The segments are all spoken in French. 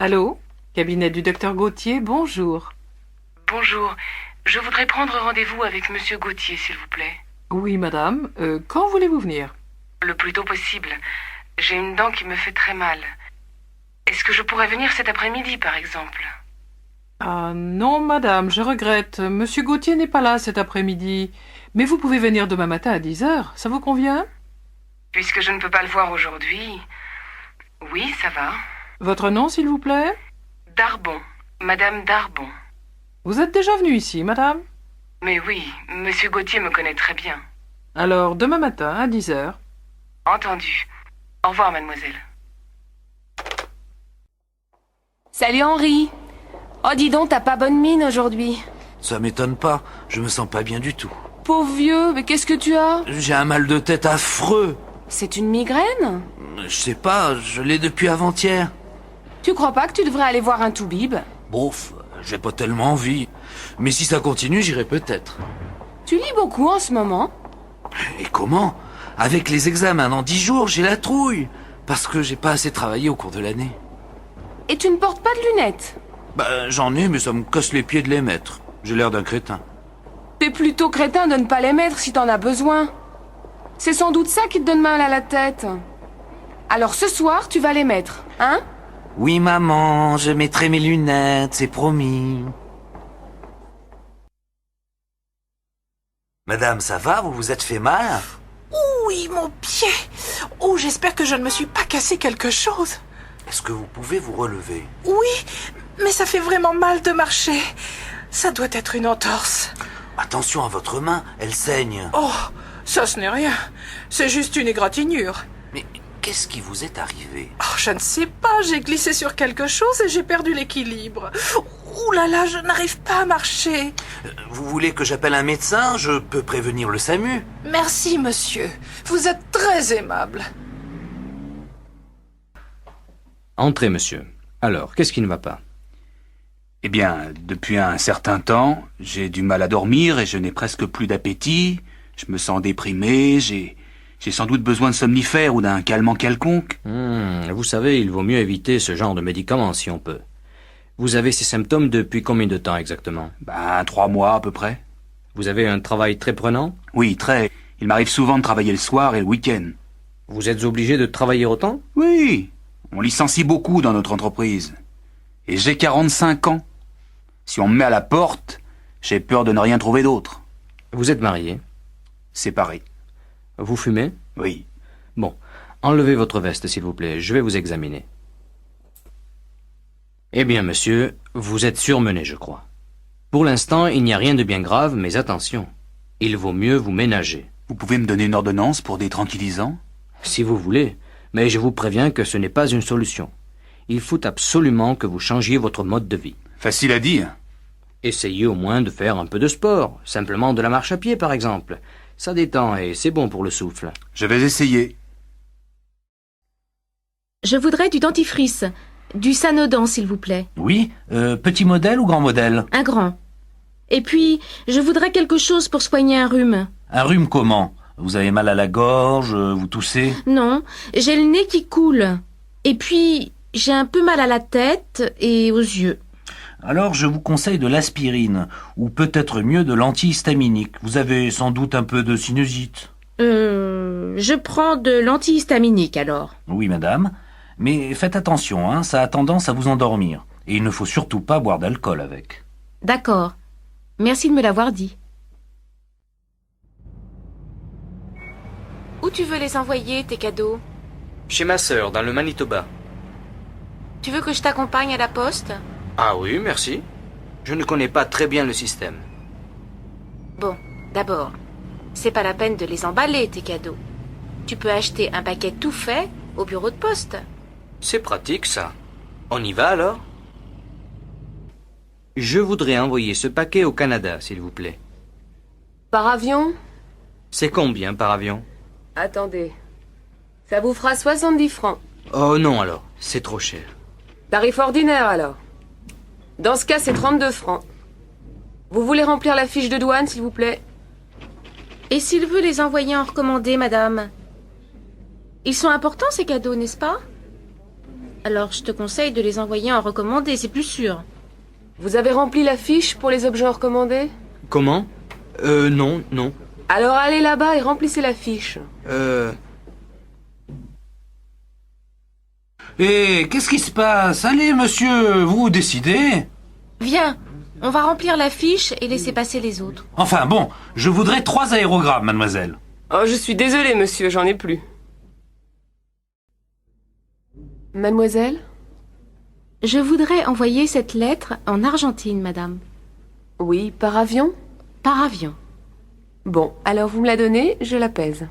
Allô? Cabinet du docteur Gauthier, bonjour. Bonjour, je voudrais prendre rendez-vous avec Monsieur Gauthier, s'il vous plaît. Oui, madame. Quand voulez-vous venir? Le plus tôt possible. J'ai une dent qui me fait très mal. Est-ce que je pourrais venir cet après-midi, par exemple? Ah non, madame, je regrette. Monsieur Gauthier n'est pas là cet après-midi. Mais vous pouvez venir demain matin à 10 heures. Ça vous convient? Puisque je ne peux pas le voir aujourd'hui... Oui, ça va. Votre nom, s'il vous plaît? Darbon. Madame Darbon. Vous êtes déjà venue ici, madame? Mais oui, Monsieur Gauthier me connaît très bien. Alors, demain matin à 10 heures. Entendu. Au revoir, mademoiselle. Salut Henri. Oh dis donc, t'as pas bonne mine aujourd'hui. Ça m'étonne pas, je me sens pas bien du tout. Pauvre vieux, mais qu'est-ce que tu as? J'ai un mal de tête affreux. C'est une migraine? Je sais pas, je l'ai depuis avant-hier. Tu crois pas que tu devrais aller voir un toubib? Bof, j'ai pas tellement envie. Mais si ça continue, j'irai peut-être. Tu lis beaucoup en ce moment? Et comment? Avec les examens dans 10 jours, j'ai la trouille. Parce que j'ai pas assez travaillé au cours de l'année. Et tu ne portes pas de lunettes? Bah, j'en ai, mais ça me casse les pieds de les mettre. J'ai l'air d'un crétin. T'es plutôt crétin de ne pas les mettre si t'en as besoin. C'est sans doute ça qui te donne mal à la tête. Alors ce soir, tu vas les mettre, hein? Oui, maman, je mettrai mes lunettes, c'est promis. Madame, ça va? Vous vous êtes fait mal? Oui, mon pied. Oh, j'espère que je ne me suis pas cassé quelque chose. Est-ce que vous pouvez vous relever? Oui, mais ça fait vraiment mal de marcher. Ça doit être une entorse. Attention à votre main, elle saigne. Oh, ça ce n'est rien. C'est juste une égratignure. Mais qu'est-ce qui vous est arrivé? Oh, je ne sais pas, j'ai glissé sur quelque chose et j'ai perdu l'équilibre. Ouh là là, je n'arrive pas à marcher. Vous voulez que j'appelle un médecin? Je peux prévenir le SAMU. Merci, monsieur. Vous êtes très aimable. Entrez, monsieur. Alors, qu'est-ce qui ne va pas? Eh bien, depuis un certain temps, j'ai du mal à dormir et je n'ai presque plus d'appétit. Je me sens déprimé, j'ai sans doute besoin de somnifères ou d'un calmant quelconque. Vous savez, il vaut mieux éviter ce genre de médicaments si on peut. Vous avez ces symptômes depuis combien de temps exactement? 3 mois à peu près. Vous avez un travail très prenant? Oui, très. Il m'arrive souvent de travailler le soir et le week-end. Vous êtes obligé de travailler autant? Oui, on licencie beaucoup dans notre entreprise. Et j'ai 45 ans. Si on me met à la porte, j'ai peur de ne rien trouver d'autre. Vous êtes marié? Séparé. Vous fumez? Oui. Bon, enlevez votre veste, s'il vous plaît. Je vais vous examiner. Eh bien, monsieur, vous êtes surmené, je crois. Pour l'instant, il n'y a rien de bien grave, mais attention. Il vaut mieux vous ménager. Vous pouvez me donner une ordonnance pour des tranquillisants? Si vous voulez, mais je vous préviens que ce n'est pas une solution. Il faut absolument que vous changiez votre mode de vie. Facile à dire. Essayez au moins de faire un peu de sport, simplement de la marche à pied par exemple. Ça détend et c'est bon pour le souffle. Je vais essayer. Je voudrais du dentifrice, du Sanodan s'il vous plaît. Oui, petit modèle ou grand modèle? Un grand. Et puis, je voudrais quelque chose pour soigner un rhume. Un rhume comment? Vous avez mal à la gorge, vous toussez? Non, j'ai le nez qui coule. Et puis, j'ai un peu mal à la tête et aux yeux. Alors je vous conseille de l'aspirine, ou peut-être mieux de l'antihistaminique. Vous avez sans doute un peu de sinusite. Je prends de l'antihistaminique alors. Oui, madame. Mais faites attention, hein, ça a tendance à vous endormir. Et il ne faut surtout pas boire d'alcool avec. D'accord. Merci de me l'avoir dit. Où tu veux les envoyer, tes cadeaux? Chez ma sœur, dans le Manitoba. Tu veux que je t'accompagne à la poste? Ah oui, merci. Je ne connais pas très bien le système. Bon, d'abord, c'est pas la peine de les emballer, tes cadeaux. Tu peux acheter un paquet tout fait au bureau de poste. C'est pratique, ça. On y va alors? Je voudrais envoyer ce paquet au Canada, s'il vous plaît. Par avion? C'est combien par avion? Attendez. Ça vous fera 70 francs. Oh non alors, c'est trop cher. Tarif ordinaire alors. Dans ce cas, c'est 32 francs. Vous voulez remplir la fiche de douane, s'il vous plaît? Et s'il veut les envoyer en recommandé, madame? Ils sont importants, ces cadeaux, n'est-ce pas? Alors je te conseille de les envoyer en recommandé, c'est plus sûr. Vous avez rempli la fiche pour les objets recommandés? Comment? Non, non. Alors allez là-bas et remplissez la fiche. Et qu'est-ce qui se passe? Allez, monsieur, vous décidez. Viens, on va remplir la fiche et laisser passer les autres. Enfin bon, je voudrais 3 aérogrammes, mademoiselle. Oh, je suis désolée, monsieur, j'en ai plus. Mademoiselle? Je voudrais envoyer cette lettre en Argentine, madame. Oui, par avion? Par avion. Bon, alors vous me la donnez, je la pèse.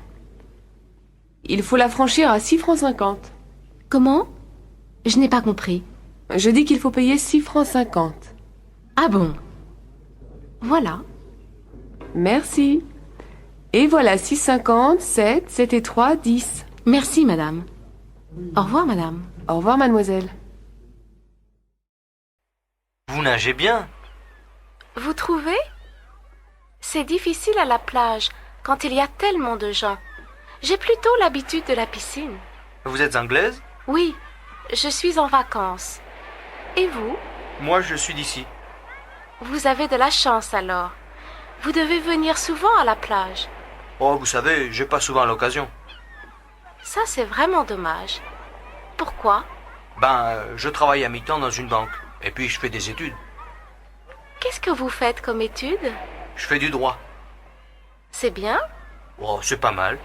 Il faut la franchir à 6 francs 50. Comment? Je n'ai pas compris. Je dis qu'il faut payer 6 francs 50. Ah bon? Voilà. Merci. Et voilà, 6,50, 7, 7 et 3, 10. Merci, madame. Au revoir, madame. Au revoir, mademoiselle. Vous nagez bien. Vous trouvez? C'est difficile à la plage quand il y a tellement de gens. J'ai plutôt l'habitude de la piscine. Vous êtes anglaise? Oui, je suis en vacances. Et vous? Moi, je suis d'ici. Vous avez de la chance alors. Vous devez venir souvent à la plage. Oh, vous savez, j'ai pas souvent l'occasion. Ça, c'est vraiment dommage. Pourquoi? Je travaille à mi-temps dans une banque. Et puis, je fais des études. Qu'est-ce que vous faites comme étude? Je fais du droit. C'est bien? Oh, c'est pas mal.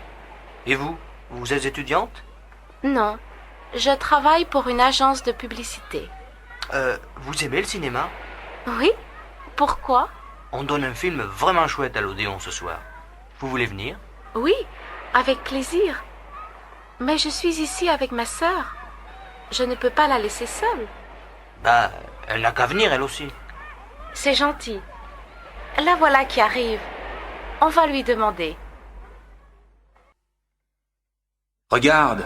Et vous? Vous êtes étudiante? Non. Je travaille pour une agence de publicité. Vous aimez le cinéma? Oui? Pourquoi? On donne un film vraiment chouette à l'Odéon ce soir. Vous voulez venir? Oui, avec plaisir. Mais je suis ici avec ma sœur. Je ne peux pas la laisser seule. Elle n'a qu'à venir, elle aussi. C'est gentil. La voilà qui arrive. On va lui demander. Regarde.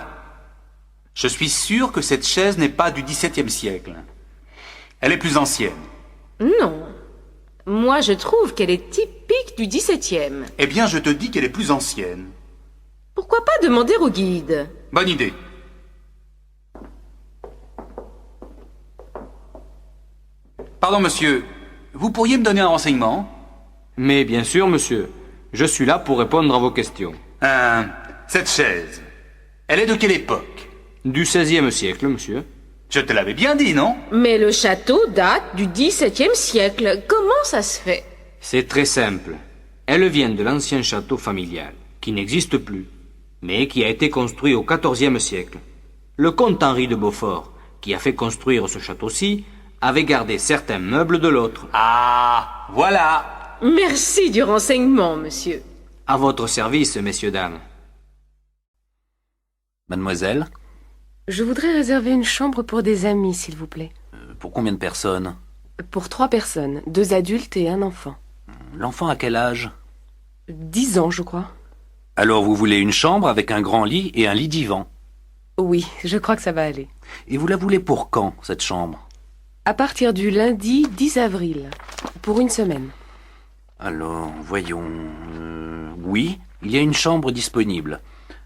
Je suis sûr que cette chaise n'est pas du XVIIe siècle. Elle est plus ancienne. Non. Moi, je trouve qu'elle est typique du XVIIe. Eh bien, je te dis qu'elle est plus ancienne. Pourquoi pas demander au guide? Bonne idée. Pardon, monsieur. Vous pourriez me donner un renseignement? Mais bien sûr, monsieur. Je suis là pour répondre à vos questions. Cette chaise, elle est de quelle époque? Du XVIe siècle, monsieur. Je te l'avais bien dit, non? Mais le château date du XVIIe siècle. Comment ça se fait? C'est très simple. Elle vient de l'ancien château familial, qui n'existe plus, mais qui a été construit au XIVe siècle. Le comte Henri de Beaufort, qui a fait construire ce château-ci, avait gardé certains meubles de l'autre. Ah, voilà. Merci du renseignement, monsieur. À votre service, messieurs, dames. Mademoiselle, Je voudrais réserver une chambre pour des amis, s'il vous plaît. pour combien de personnes? Pour 3 personnes, 2 adultes et un enfant. L'enfant a quel âge? 10 ans, je crois. Alors vous voulez une chambre avec un grand lit et un lit divan. Oui, je crois que ça va aller. Et vous la voulez pour quand, cette chambre? À partir du lundi 10 avril, pour une semaine. Alors, voyons... oui, il y a une chambre disponible.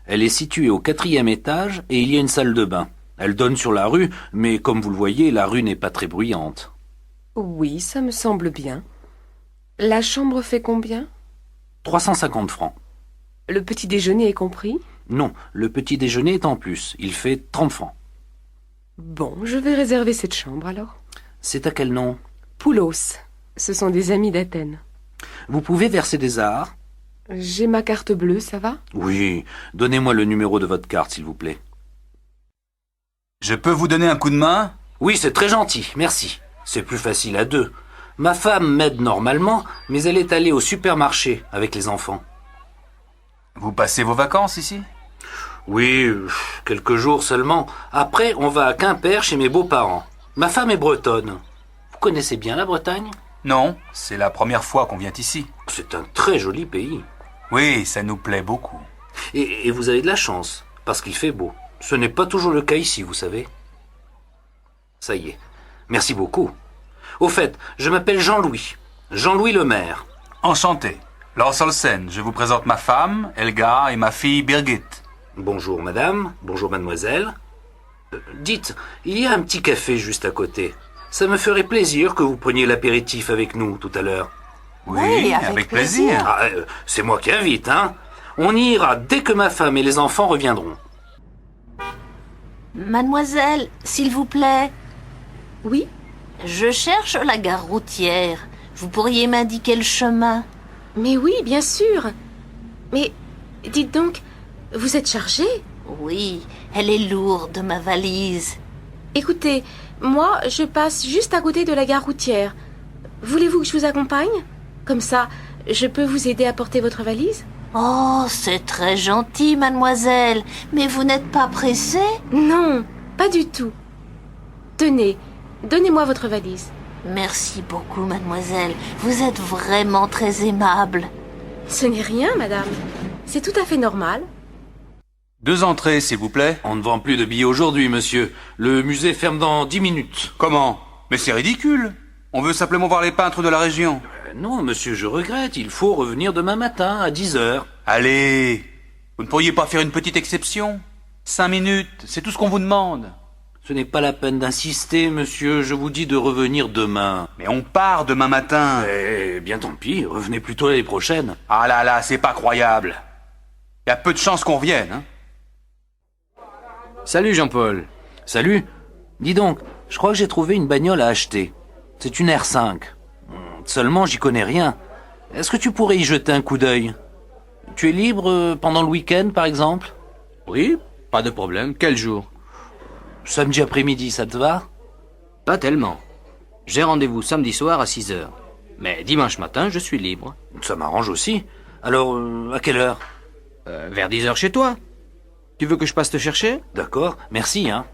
Elle est située au 4e étage et il y a une salle de bain. Elle donne sur la rue, mais comme vous le voyez, la rue n'est pas très bruyante. Oui, ça me semble bien. La chambre fait combien? 350 francs. Le petit déjeuner est compris? Non, le petit déjeuner est en plus. Il fait 30 francs. Bon, je vais réserver cette chambre alors. C'est à quel nom? Poulos. Ce sont des amis d'Athènes. Vous pouvez verser des arts? J'ai ma carte bleue, ça va? Oui, donnez-moi le numéro de votre carte, s'il vous plaît. Je peux vous donner un coup de main? Oui, c'est très gentil, merci. C'est plus facile à 2. Ma femme m'aide normalement, mais elle est allée au supermarché avec les enfants. Vous passez vos vacances ici? Oui, quelques jours seulement. Après, on va à Quimper chez mes beaux-parents. Ma femme est bretonne. Vous connaissez bien la Bretagne? Non, c'est la première fois qu'on vient ici. C'est un très joli pays. Oui, ça nous plaît beaucoup. Et vous avez de la chance, parce qu'il fait beau. Ce n'est pas toujours le cas ici, vous savez. Ça y est. Merci beaucoup. Au fait, je m'appelle Jean-Louis. Jean-Louis le maire. Enchanté. Lars Olsen, je vous présente ma femme, Elga, et ma fille, Birgit. Bonjour madame, bonjour mademoiselle. Dites, il y a un petit café juste à côté. Ça me ferait plaisir que vous preniez l'apéritif avec nous tout à l'heure. Oui, avec plaisir. Ah, c'est moi qui invite, hein. On y ira dès que ma femme et les enfants reviendront. Mademoiselle, s'il vous plaît. Oui? Je cherche la gare routière. Vous pourriez m'indiquer le chemin? Mais oui, bien sûr. Mais dites donc, vous êtes chargé? Oui, elle est lourde, ma valise. Écoutez, moi, je passe juste à côté de la gare routière. Voulez-vous que je vous accompagne? Comme ça, je peux vous aider à porter votre valise? Oh, c'est très gentil, mademoiselle. Mais vous n'êtes pas pressée? Non, pas du tout. Tenez, donnez-moi votre valise. Merci beaucoup, mademoiselle. Vous êtes vraiment très aimable. Ce n'est rien, madame. C'est tout à fait normal. 2 entrées, s'il vous plaît. On ne vend plus de billets aujourd'hui, monsieur. Le musée ferme dans 10 minutes. Comment? Mais c'est ridicule. On veut simplement voir les peintres de la région. Non, monsieur, je regrette. Il faut revenir demain matin à 10 heures. Allez, vous ne pourriez pas faire une petite exception? 5 minutes, c'est tout ce qu'on vous demande. Ce n'est pas la peine d'insister, monsieur. Je vous dis de revenir demain. Mais on part demain matin. Eh bien, tant pis. Revenez plutôt l'année prochaine. Ah là là, c'est pas croyable. Il y a peu de chances qu'on revienne, hein. Salut Jean-Paul. Salut. Dis donc, je crois que j'ai trouvé une bagnole à acheter. C'est une R5. Seulement, j'y connais rien. Est-ce que tu pourrais y jeter un coup d'œil? Tu es libre pendant le week-end, par exemple? Oui, pas de problème. Quel jour? Samedi après-midi, ça te va? Pas tellement. J'ai rendez-vous samedi soir à 6 heures. Mais dimanche matin, je suis libre. Ça m'arrange aussi. Alors, à quelle heure? Vers 10 heures chez toi. Tu veux que je passe te chercher? D'accord, merci, hein.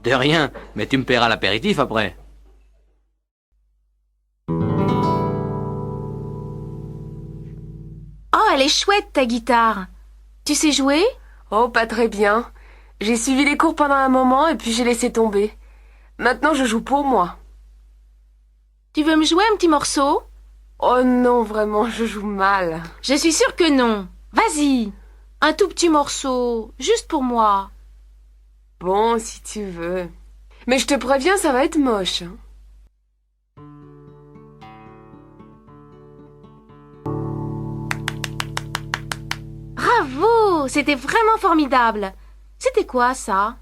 De rien, mais tu me paieras l'apéritif après. Oh, elle est chouette, ta guitare. Tu sais jouer? Oh, pas très bien. J'ai suivi les cours pendant un moment et puis j'ai laissé tomber. Maintenant, je joue pour moi. Tu veux me jouer un petit morceau? Oh non, vraiment, je joue mal. Je suis sûre que non. Vas-y. Un tout petit morceau, juste pour moi. Bon, si tu veux. Mais je te préviens, ça va être moche, hein. Bravo, c'était vraiment formidable. C'était quoi, ça?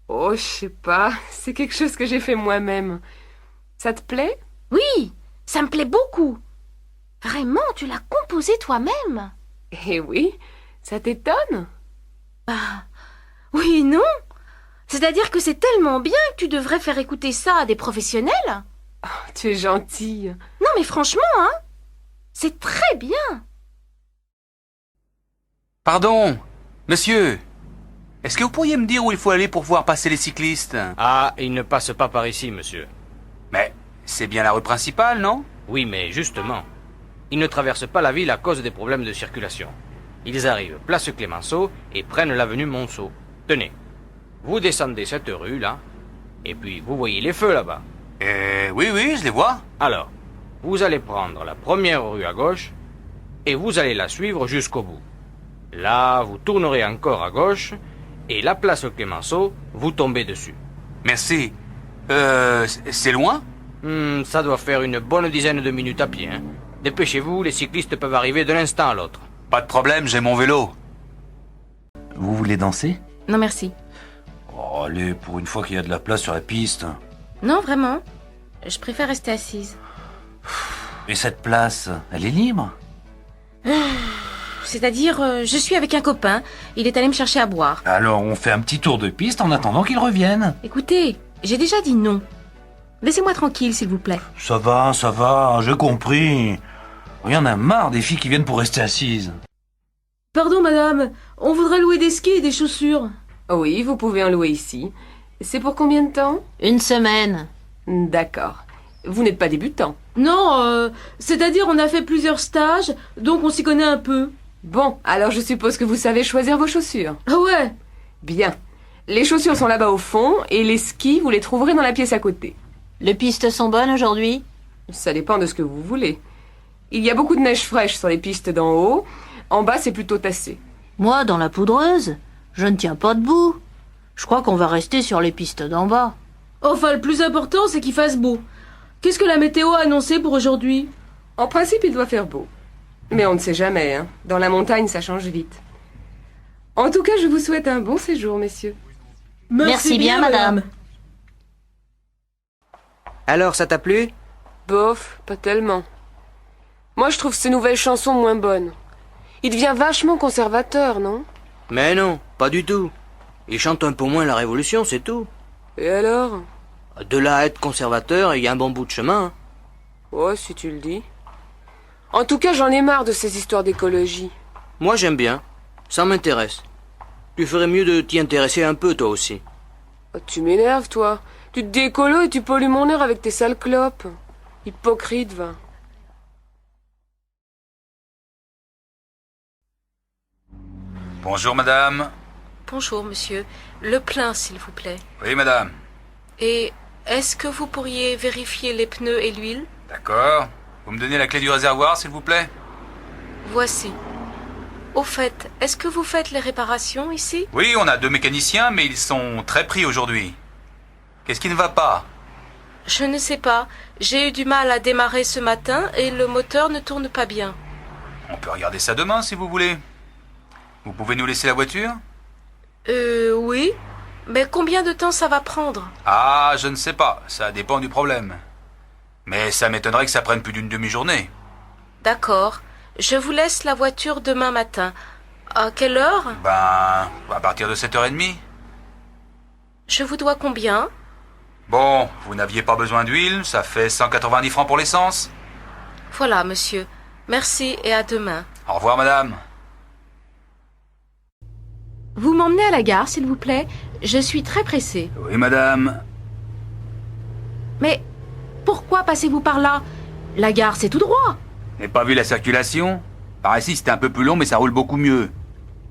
Oh, je sais pas. C'est quelque chose que j'ai fait moi-même. Ça te plaît? Oui, ça me plaît beaucoup. Vraiment, tu l'as composé toi-même? Eh oui, ça t'étonne? Oui et non. C'est-à-dire que c'est tellement bien que tu devrais faire écouter ça à des professionnels. Oh, tu es gentille. Non mais franchement, hein, c'est très bien. Pardon, monsieur. Est-ce que vous pourriez me dire où il faut aller pour voir passer les cyclistes? Ah, il ne passe pas par ici, monsieur. Mais c'est bien la rue principale, non? Oui, mais justement, ils ne traversent pas la ville à cause des problèmes de circulation. Ils arrivent place Clémenceau et prennent l'avenue Monceau. Tenez, vous descendez cette rue, là, et puis vous voyez les feux là-bas. Oui, je les vois. Alors, vous allez prendre la première rue à gauche, et vous allez la suivre jusqu'au bout. Là, vous tournerez encore à gauche, et la place Clémenceau, vous tombez dessus. Merci. C'est loin? Ça doit faire une bonne dizaine de minutes à pied, hein. Dépêchez-vous, les cyclistes peuvent arriver de l'instant à l'autre. Pas de problème, j'ai mon vélo. Vous voulez danser? Non merci. Oh, allez, pour une fois qu'il y a de la place sur la piste. Non vraiment. Je préfère rester assise. Et cette place, elle est libre? C'est-à-dire, je suis avec un copain. Il est allé me chercher à boire. Alors on fait un petit tour de piste en attendant qu'il revienne. Écoutez, j'ai déjà dit non. Laissez-moi tranquille, s'il vous plaît. Ça va, j'ai compris. Il y en a marre des filles qui viennent pour rester assises. Pardon, madame, on voudrait louer des skis et des chaussures. Oui, vous pouvez en louer ici. C'est pour combien de temps? 1 semaine. D'accord. Vous n'êtes pas débutant. Non, c'est-à-dire on a fait plusieurs stages, donc on s'y connaît un peu. Bon, alors je suppose que vous savez choisir vos chaussures. Ah ouais. Bien. Les chaussures sont là-bas au fond, et les skis, vous les trouverez dans la pièce à côté. Les pistes sont bonnes aujourd'hui? Ça dépend de ce que vous voulez. Il y a beaucoup de neige fraîche sur les pistes d'en haut. En bas, c'est plutôt tassé. Moi, dans la poudreuse, je ne tiens pas debout. Je crois qu'on va rester sur les pistes d'en bas. Enfin, le plus important, c'est qu'il fasse beau. Qu'est-ce que la météo a annoncé pour aujourd'hui? En principe, il doit faire beau. Mais on ne sait jamais, hein. Dans la montagne, ça change vite. En tout cas, je vous souhaite un bon séjour, messieurs. Merci bien, madame. Alors, ça t'a plu? Bof, pas tellement. Moi, je trouve ces nouvelles chansons moins bonnes. Il devient vachement conservateur, non? Mais non, pas du tout. Il chante un peu moins la Révolution, c'est tout. Et alors? De là à être conservateur, il y a un bon bout de chemin. Ouais, si tu le dis. En tout cas, j'en ai marre de ces histoires d'écologie. Moi, j'aime bien. Ça m'intéresse. Tu ferais mieux de t'y intéresser un peu, toi aussi. Oh, tu m'énerves, toi. Tu te dis écolo et tu pollues mon air avec tes sales clopes. Hypocrite, va. Bonjour, madame. Bonjour, monsieur. Le plein, s'il vous plaît. Oui, madame. Et est-ce que vous pourriez vérifier les pneus et l'huile? D'accord. Vous me donnez la clé du réservoir, s'il vous plaît? Voici. Au fait, est-ce que vous faites les réparations ici? Oui, on a 2 mécaniciens, mais ils sont très pris aujourd'hui. Qu'est-ce qui ne va pas? Je ne sais pas. J'ai eu du mal à démarrer ce matin et le moteur ne tourne pas bien. On peut regarder ça demain, si vous voulez. Vous pouvez nous laisser la voiture? Oui. Mais combien de temps ça va prendre? Ah, je ne sais pas. Ça dépend du problème. Mais ça m'étonnerait que ça prenne plus d'une demi-journée. D'accord. Je vous laisse la voiture demain matin. À quelle heure? Ben, à partir de 7h30. Je vous dois combien? Bon, vous n'aviez pas besoin d'huile, ça fait 190 francs pour l'essence. Voilà, monsieur. Merci et à demain. Au revoir, madame. Vous m'emmenez à la gare, s'il vous plaît? Je suis très pressée. Oui, madame. Mais pourquoi passez-vous par là? La gare, c'est tout droit. N'avez pas vu la circulation? Par ici, c'était un peu plus long, mais ça roule beaucoup mieux.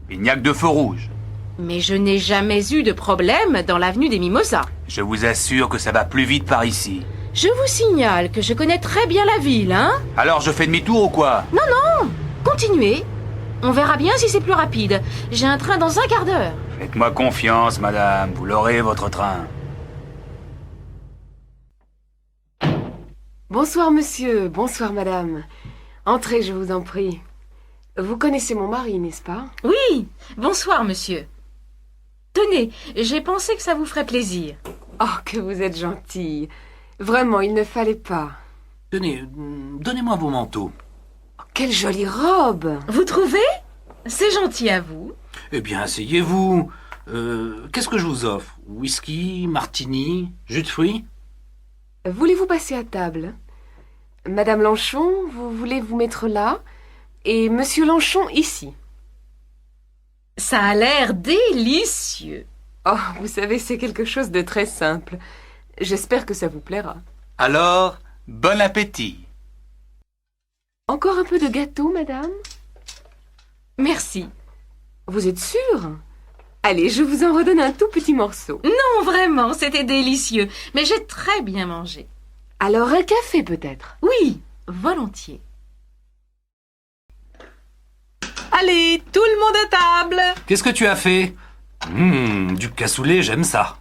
Il n'y a que 2 feux rouges. Mais je n'ai jamais eu de problème dans l'avenue des Mimosas. Je vous assure que ça va plus vite par ici. Je vous signale que je connais très bien la ville, hein? Alors, je fais demi-tour ou quoi? Non, continuez. On verra bien si c'est plus rapide. J'ai un train dans un quart d'heure. Faites-moi confiance, madame. Vous l'aurez, votre train. Bonsoir, monsieur. Bonsoir, madame. Entrez, je vous en prie. Vous connaissez mon mari, n'est-ce pas? Oui, bonsoir, monsieur. Tenez, j'ai pensé que ça vous ferait plaisir. Oh, que vous êtes gentille. Vraiment, il ne fallait pas. Tenez, donnez-moi vos manteaux. Oh, quelle jolie robe! Vous trouvez? C'est gentil à vous. Eh bien, asseyez-vous. Qu'est-ce que je vous offre? Whisky, martini, jus de fruits? Voulez-vous passer à table? Madame Lanchon, vous voulez vous mettre là? Et Monsieur Lanchon ici. Ça a l'air délicieux. Oh, vous savez, c'est quelque chose de très simple. J'espère que ça vous plaira. Alors, bon appétit. Encore un peu de gâteau, madame? Merci. Vous êtes sûre? Allez, je vous en redonne un tout petit morceau. Non, vraiment, c'était délicieux. Mais j'ai très bien mangé. Alors un café, peut-être? Oui, volontiers. Allez, tout le monde à table. Qu'est-ce que tu as fait? Du cassoulet, j'aime ça.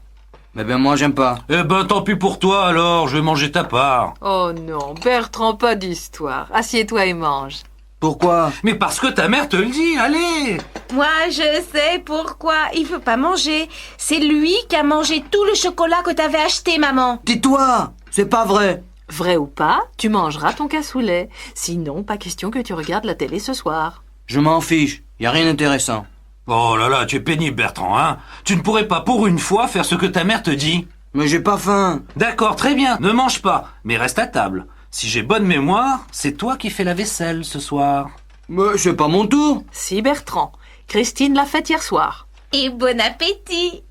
Mais ben moi, j'aime pas. Eh ben, tant pis pour toi, alors, je vais manger ta part. Oh non, Bertrand, pas d'histoire. Assieds-toi et mange. Pourquoi? Mais parce que ta mère te le dit, allez! Moi, je sais pourquoi. Il veut pas manger. C'est lui qui a mangé tout le chocolat que t'avais acheté, maman. Tais-toi! C'est pas vrai. Vrai ou pas, tu mangeras ton cassoulet. Sinon, pas question que tu regardes la télé ce soir. Je m'en fiche. Y a rien d'intéressant. Oh là là, tu es pénible, Bertrand, hein? Tu ne pourrais pas, pour une fois, faire ce que ta mère te dit? Mais j'ai pas faim. D'accord, très bien, ne mange pas, mais reste à table. Si j'ai bonne mémoire, c'est toi qui fais la vaisselle ce soir. Mais c'est pas mon tour. Si, Bertrand. Christine l'a faite hier soir. Et bon appétit.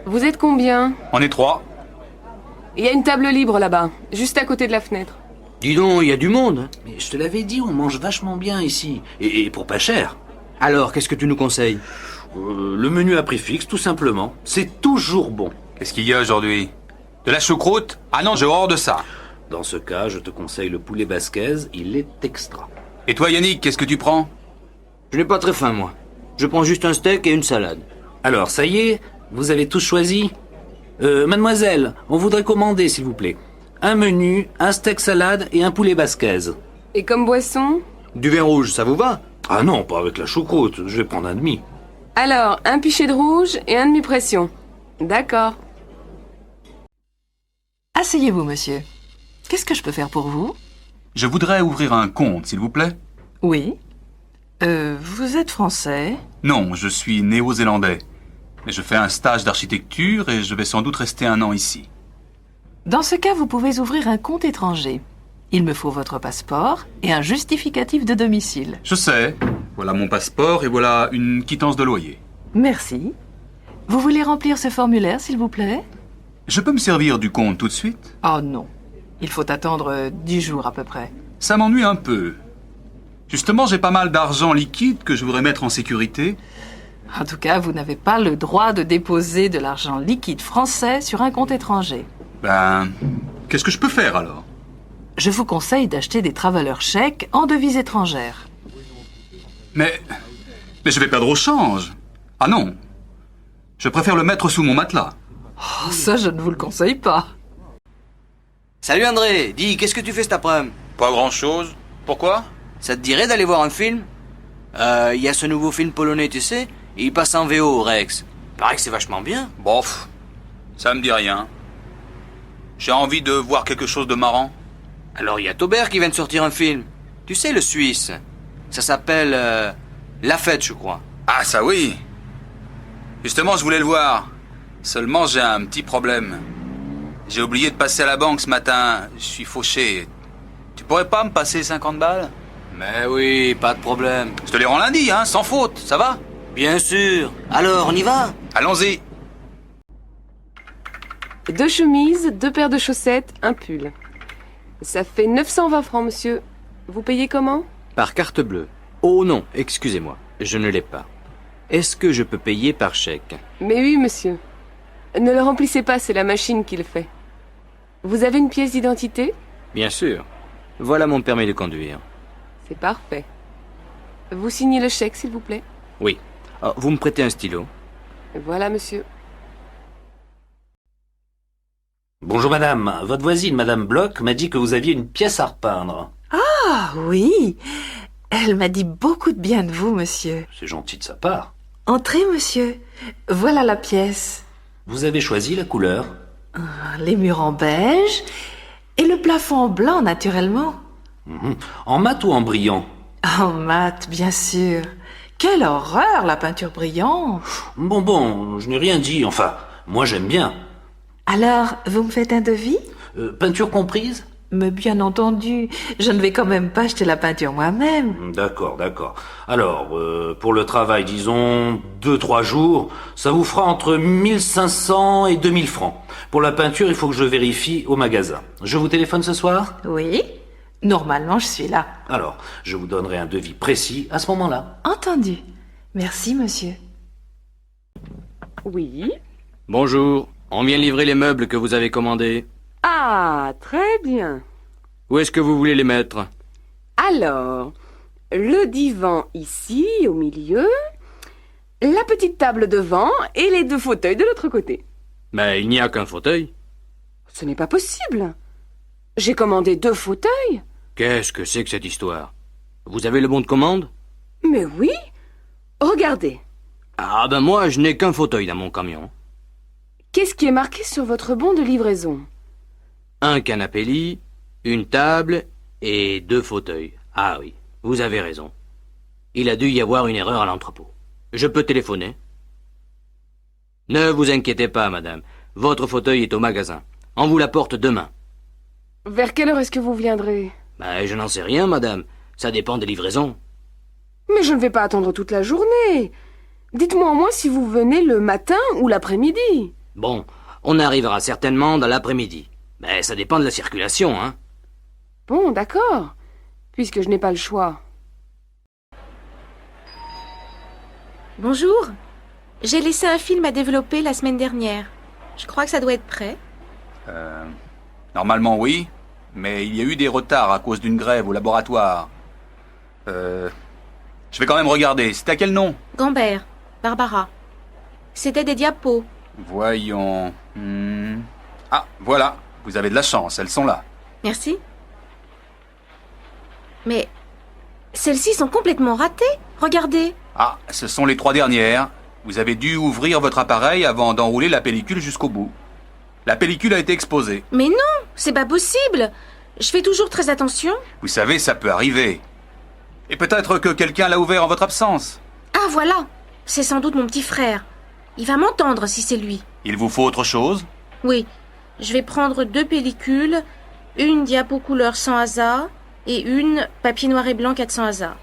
Vous êtes combien? On est 3. Il y a une table libre là-bas, juste à côté de la fenêtre. Dis donc, y a du monde. Mais je te l'avais dit, on mange vachement bien ici. Et pour pas cher. Alors, qu'est-ce que tu nous conseilles? Le menu à prix fixe, tout simplement. C'est toujours bon. Qu'est-ce qu'il y a aujourd'hui? De la choucroute? Ah non, j'ai horreur de ça. Dans ce cas, je te conseille le poulet basquez, il est extra. Et toi, Yannick, qu'est-ce que tu prends? Je n'ai pas très faim, moi. Je prends juste un steak et une salade. Alors, ça y est, vous avez tous choisi? Mademoiselle, on voudrait commander, s'il vous plaît. Un menu, un steak salade et un poulet basquaise. Et comme boisson? Du vin rouge, ça vous va? Ah non, pas avec la choucroute, je vais prendre un demi. Alors, un pichet de rouge et un demi-pression. D'accord. Asseyez-vous, monsieur. Qu'est-ce que je peux faire pour vous? Je voudrais ouvrir un compte, s'il vous plaît. Oui. Vous êtes français? Non, je suis néo-zélandais. Mais je fais un stage d'architecture et je vais sans doute rester 1 an ici. Dans ce cas, vous pouvez ouvrir un compte étranger. Il me faut votre passeport et un justificatif de domicile. Je sais. Voilà mon passeport et voilà une quittance de loyer. Merci. Vous voulez remplir ce formulaire, s'il vous plaît? Je peux me servir du compte tout de suite? Oh non. Il faut attendre 10 jours à peu près. Ça m'ennuie un peu. Justement, j'ai pas mal d'argent liquide que je voudrais mettre en sécurité. En tout cas, vous n'avez pas le droit de déposer de l'argent liquide français sur un compte étranger. Ben, qu'est-ce que je peux faire alors? Je vous conseille d'acheter des travelers chèques en devises étrangères. Mais je vais perdre au change. Ah non. Je préfère le mettre sous mon matelas. Oh, ça, je ne vous le conseille pas. Salut André, dis, qu'est-ce que tu fais cet après-midi? Pas grand-chose. Pourquoi? Ça te dirait d'aller voir un film? Il y a ce nouveau film polonais, tu sais? Il passe en VO au Rex. Paraît que c'est vachement bien. Bof, ça me dit rien. J'ai envie de voir quelque chose de marrant. Alors il y a Taubert qui vient de sortir un film. Tu sais, le Suisse. Ça s'appelle La Fête, je crois. Ah ça oui. Justement, je voulais le voir. Seulement, j'ai un petit problème. J'ai oublié de passer à la banque ce matin. Je suis fauché. Tu pourrais pas me passer 50 balles? Mais oui, pas de problème. Je te les rends lundi, hein, sans faute, ça va? Bien sûr. Alors, on y va? Allons-y. 2 chemises, 2 paires de chaussettes, un pull. Ça fait 920 francs, monsieur. Vous payez comment? Par carte bleue. Oh non, excusez-moi, je ne l'ai pas. Est-ce que je peux payer par chèque? Mais oui, monsieur. Ne le remplissez pas, c'est la machine qui le fait. Vous avez une pièce d'identité? Bien sûr. Voilà mon permis de conduire. C'est parfait. Vous signez le chèque, s'il vous plaît? Oui. Oh, vous me prêtez un stylo? Voilà, monsieur. Bonjour madame, votre voisine, madame Bloch, m'a dit que vous aviez une pièce à repeindre. Ah oui. Elle m'a dit beaucoup de bien de vous, monsieur. C'est gentil de sa part. Entrez, monsieur. Voilà la pièce. Vous avez choisi la couleur? Les murs en beige et le plafond en blanc, naturellement. En mat ou en brillant? En mat, bien sûr. Quelle horreur, la peinture brillante. Bon, je n'ai rien dit. Enfin, moi j'aime bien. Alors, vous me faites un devis? Peinture comprise? Mais bien entendu, je ne vais quand même pas acheter la peinture moi-même. D'accord. Alors, pour le travail, disons 2-3 jours, ça vous fera entre 1500 et 2000 francs. Pour la peinture, il faut que je vérifie au magasin. Je vous téléphone ce soir? Oui, normalement je suis là. Alors, je vous donnerai un devis précis à ce moment-là. Entendu. Merci, monsieur. Oui. Bonjour, on vient livrer les meubles que vous avez commandés. Ah, très bien. Où est-ce que vous voulez les mettre? Alors, le divan ici, au milieu, la petite table devant et les 2 fauteuils de l'autre côté. Mais il n'y a qu'un fauteuil. Ce n'est pas possible. J'ai commandé 2 fauteuils. Qu'est-ce que c'est que cette histoire? Vous avez le bon de commande? Mais oui. Regardez. Ah ben moi, je n'ai qu'un fauteuil dans mon camion. Qu'est-ce qui est marqué sur votre bon de livraison? Un canapé lit, une table et 2 fauteuils. Ah oui, vous avez raison. Il a dû y avoir une erreur à l'entrepôt. Je peux téléphoner? Ne vous inquiétez pas, madame. Votre fauteuil est au magasin. On vous l'apporte demain. Vers quelle heure est-ce que vous viendrez? Ben, je n'en sais rien, madame. Ça dépend des livraisons. Mais je ne vais pas attendre toute la journée. Dites-moi au moins si vous venez le matin ou l'après-midi. Bon, on arrivera certainement dans l'après-midi. Mais ça dépend de la circulation, hein. Bon, d'accord. Puisque je n'ai pas le choix. Bonjour. J'ai laissé un film à développer la semaine dernière. Je crois que ça doit être prêt. Normalement oui, mais il y a eu des retards à cause d'une grève au laboratoire. Je vais quand même regarder. C'est à quel nom? Gambert. Barbara. C'était des diapos. Voyons. Ah, voilà. Vous avez de la chance, elles sont là. Merci. Mais celles-ci sont complètement ratées. Regardez. Ah, ce sont les 3 dernières. Vous avez dû ouvrir votre appareil avant d'enrouler la pellicule jusqu'au bout. La pellicule a été exposée. Mais non, c'est pas possible. Je fais toujours très attention. Vous savez, ça peut arriver. Et peut-être que quelqu'un l'a ouvert en votre absence. Ah voilà, c'est sans doute mon petit frère. Il va m'entendre si c'est lui. Il vous faut autre chose? Oui, je vais prendre 2 pellicules, une diapo couleur sans hasard et une papier noir et blanc 400 hasard.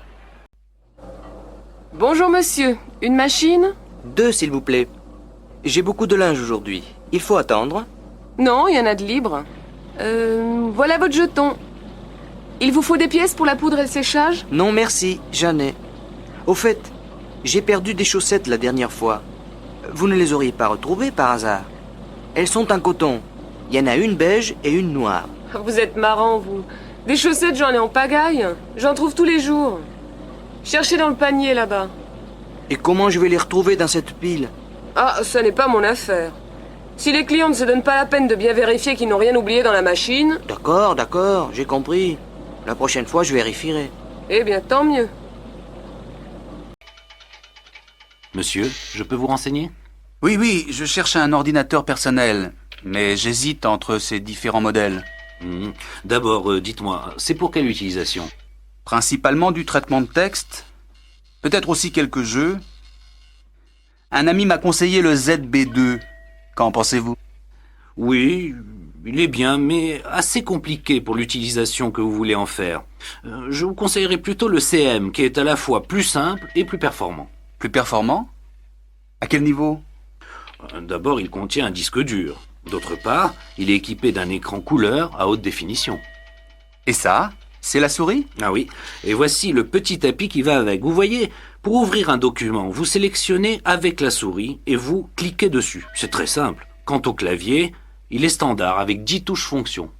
Bonjour monsieur, une machine? 2, s'il vous plaît. J'ai beaucoup de linge aujourd'hui. Il faut attendre. Non, il y en a de libre. Voilà votre jeton. Il vous faut des pièces pour la poudre et le séchage? Non, merci, j'en ai. Au fait, j'ai perdu des chaussettes la dernière fois. Vous ne les auriez pas retrouvées par hasard? Elles sont en coton. Il y en a une beige et une noire. Vous êtes marrant, vous. Des chaussettes, j'en ai en pagaille. J'en trouve tous les jours. Cherchez dans le panier, là-bas. Et comment je vais les retrouver dans cette pile? Ah, ça n'est pas mon affaire. Si les clients ne se donnent pas la peine de bien vérifier qu'ils n'ont rien oublié dans la machine... D'accord, j'ai compris. La prochaine fois, je vérifierai. Eh bien, tant mieux. Monsieur, je peux vous renseigner? Oui, je cherche un ordinateur personnel, mais j'hésite entre ces différents modèles. D'abord, dites-moi, c'est pour quelle utilisation? Principalement du traitement de texte, peut-être aussi quelques jeux. Un ami m'a conseillé le ZB2. Qu'en pensez-vous? Oui, il est bien, mais assez compliqué pour l'utilisation que vous voulez en faire. Je vous conseillerais plutôt le CM, qui est à la fois plus simple et plus performant. Plus performant? À quel niveau? D'abord, il contient un disque dur. D'autre part, il est équipé d'un écran couleur à haute définition. Et ça, c'est la souris? Ah oui, et voici le petit tapis qui va avec. Vous voyez, pour ouvrir un document, vous sélectionnez avec la souris et vous cliquez dessus. C'est très simple. Quant au clavier, il est standard avec 10 touches fonctions.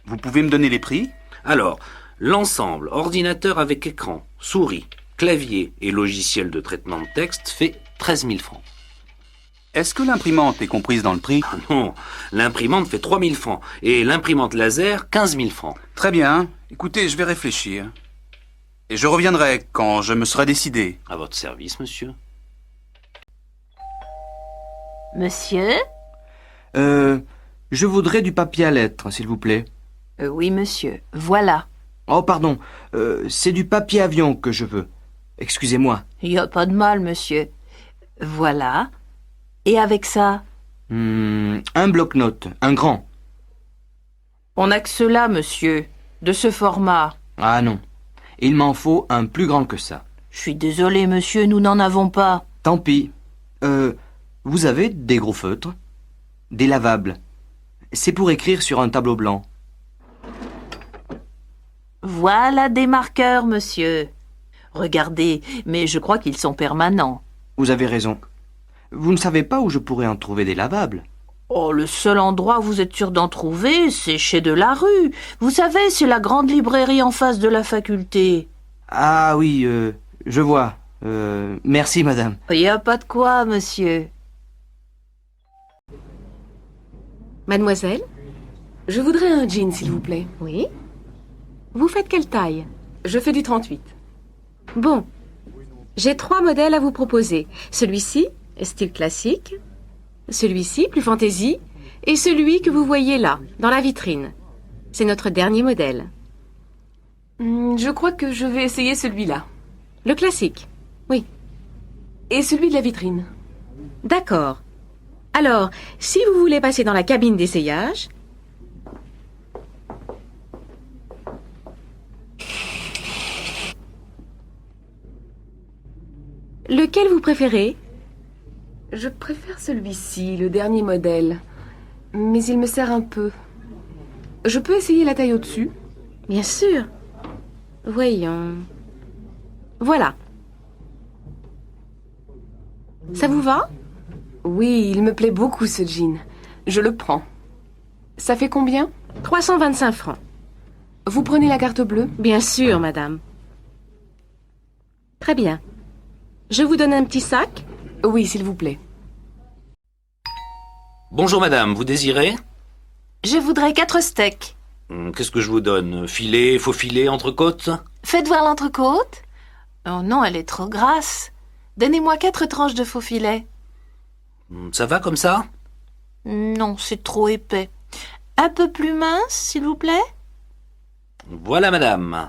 Vous pouvez me donner les prix? Alors, l'ensemble ordinateur avec écran, souris, clavier et logiciel de traitement de texte fait 13 000 francs. Est-ce que l'imprimante est comprise dans le prix? Non, l'imprimante fait 3 000 francs et l'imprimante laser 15 000 francs. Très bien. Écoutez, je vais réfléchir. Et je reviendrai quand je me serai décidé. À votre service, monsieur. Monsieur? Je voudrais du papier à lettres, s'il vous plaît. Oui, monsieur. Voilà. Oh, pardon. C'est du papier avion que je veux. Excusez-moi. Il n'y a pas de mal, monsieur. Voilà. Et avec ça? Un bloc-notes, un grand. On n'a que cela, monsieur. De ce format. Ah non. Il m'en faut un plus grand que ça. Je suis désolé, monsieur, nous n'en avons pas. Tant pis. Vous avez des gros feutres? Des lavables. C'est pour écrire sur un tableau blanc. Voilà des marqueurs, monsieur. Regardez, mais je crois qu'ils sont permanents. Vous avez raison. Vous ne savez pas où je pourrais en trouver des lavables? Oh, le seul endroit où vous êtes sûr d'en trouver, c'est chez Delarue. Vous savez, c'est la grande librairie en face de la faculté. Ah oui, je vois. Merci, madame. Il n'y a pas de quoi, monsieur. Mademoiselle? Je voudrais un jean, s'il vous plaît. Oui? Vous faites quelle taille? Je fais du 38. Bon. J'ai 3 modèles à vous proposer. Celui-ci, style classique. Celui-ci, plus fantaisie. Et celui que vous voyez là, dans la vitrine. C'est notre dernier modèle. Je crois que je vais essayer celui-là. Le classique? Oui. Et celui de la vitrine? D'accord. Alors, si vous voulez passer dans la cabine d'essayage... Lequel vous préférez? Je préfère celui-ci, le dernier modèle. Mais il me sert un peu. Je peux essayer la taille au-dessus? Bien sûr. Voyons. Voilà. Ça vous va? Oui, il me plaît beaucoup ce jean. Je le prends. Ça fait combien? 325 francs. Vous prenez la carte bleue? Bien sûr, madame. Très bien. Je vous donne un petit sac? Oui, s'il vous plaît. Bonjour madame, vous désirez? Je voudrais 4 steaks. Qu'est-ce que je vous donne? Filet, faux filet, entrecôte? Faites voir l'entrecôte. Oh non, elle est trop grasse. Donnez-moi 4 tranches de faux filet. Ça va comme ça? Non, c'est trop épais. Un peu plus mince, s'il vous plaît? Voilà madame.